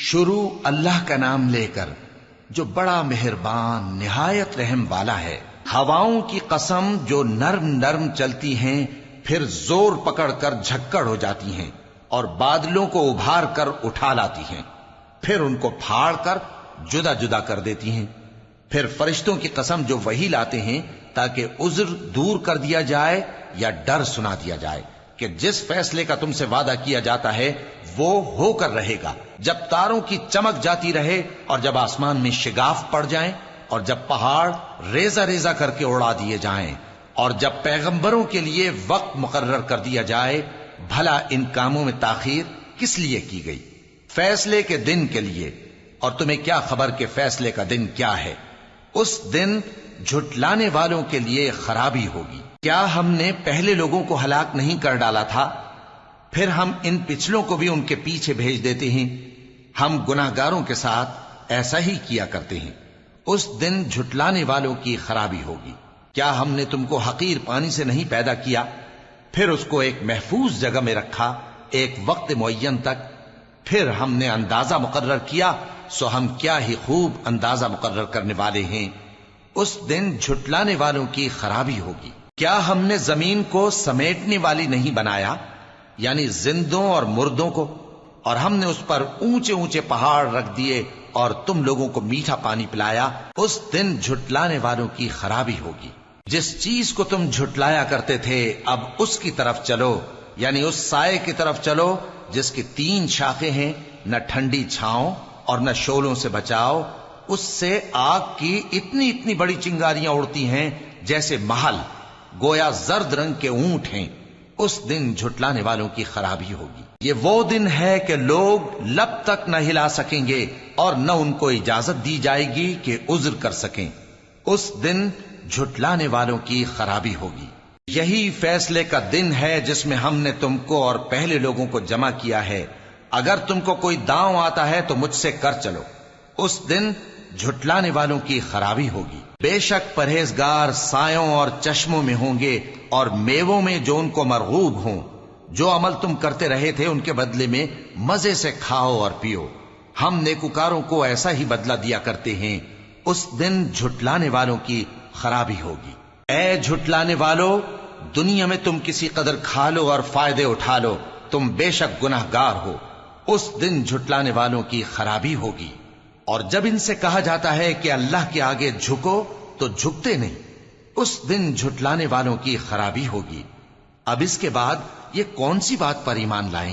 شروع اللہ کا نام لے کر جو بڑا مہربان نہایت رحم والا ہے۔ ہواؤں کی قسم جو نرم نرم چلتی ہیں پھر زور پکڑ کر جھکڑ ہو جاتی ہیں اور بادلوں کو ابھار کر اٹھا لاتی ہیں، پھر ان کو پھاڑ کر جدا جدا کر دیتی ہیں۔ پھر فرشتوں کی قسم جو وحی لاتے ہیں تاکہ عذر دور کر دیا جائے یا ڈر سنا دیا جائے کہ جس فیصلے کا تم سے وعدہ کیا جاتا ہے وہ ہو کر رہے گا، جب تاروں کی چمک جاتی رہے اور جب آسمان میں شگاف پڑ جائیں اور جب پہاڑ ریزہ ریزہ کر کے اڑا دیے جائیں اور جب پیغمبروں کے لیے وقت مقرر کر دیا جائے، بھلا ان کاموں میں تاخیر کس لیے کی گئی؟ فیصلے کے دن کے لیے، اور تمہیں کیا خبر کہ فیصلے کا دن کیا ہے؟ اس دن جھٹلانے والوں کے لیے خرابی ہوگی۔ کیا ہم نے پہلے لوگوں کو ہلاک نہیں کر ڈالا تھا؟ پھر ہم ان پچھلوں کو بھی ان کے پیچھے بھیج دیتے ہیں۔ ہم گناہگاروں کے ساتھ ایسا ہی کیا کرتے ہیں۔ اس دن جھٹلانے والوں کی خرابی ہوگی۔ کیا ہم نے تم کو حقیر پانی سے نہیں پیدا کیا، پھر اس کو ایک محفوظ جگہ میں رکھا ایک وقت معین تک، پھر ہم نے اندازہ مقرر کیا، سو ہم کیا ہی خوب اندازہ مقرر کرنے والے ہیں۔ اس دن جھٹلانے والوں کی خرابی ہوگی۔ کیا ہم نے زمین کو سمیٹنے والی نہیں بنایا، یعنی زندوں اور مردوں کو، اور ہم نے اس پر اونچے اونچے پہاڑ رکھ دیے اور تم لوگوں کو میٹھا پانی پلایا۔ اس دن جھٹلانے والوں کی خرابی ہوگی۔ جس چیز کو تم جھٹلایا کرتے تھے اب اس کی طرف چلو، یعنی اس سائے کی طرف چلو جس کی 3 شاخیں ہیں، نہ ٹھنڈی چھاؤں اور نہ شعلوں سے بچاؤ۔ اس سے آگ کی اتنی اتنی بڑی چنگاریاں اڑتی ہیں جیسے محل، گویا زرد رنگ کے اونٹ ہیں۔ اس دن جھٹلانے والوں کی خرابی ہوگی۔ یہ وہ دن ہے کہ لوگ لب تک نہ ہلا سکیں گے اور نہ ان کو اجازت دی جائے گی کہ عذر کر سکیں۔ اس دن جھٹلانے والوں کی خرابی ہوگی۔ یہی فیصلے کا دن ہے جس میں ہم نے تم کو اور پہلے لوگوں کو جمع کیا ہے۔ اگر تم کو کوئی داؤں آتا ہے تو مجھ سے کر چلو۔ اس دن جھٹلانے والوں کی خرابی ہوگی۔ بے شک پرہیزگار سایوں اور چشموں میں ہوں گے اور میووں میں جو ان کو مرغوب ہوں۔ جو عمل تم کرتے رہے تھے ان کے بدلے میں مزے سے کھاؤ اور پیو۔ ہم نیکوکاروں کو ایسا ہی بدلہ دیا کرتے ہیں۔ اس دن جھٹلانے والوں کی خرابی ہوگی۔ اے جھٹلانے والو، دنیا میں تم کسی قدر کھا لو اور فائدے اٹھا لو، تم بے شک گناہگار ہو۔ اس دن جھٹلانے والوں کی خرابی ہوگی۔ اور جب ان سے کہا جاتا ہے کہ اللہ کے آگے جھکو تو جھکتے نہیں۔ اس دن جھٹلانے والوں کی خرابی ہوگی۔ اب اس کے بعد یہ کون سی بات پر ایمان لائیں؟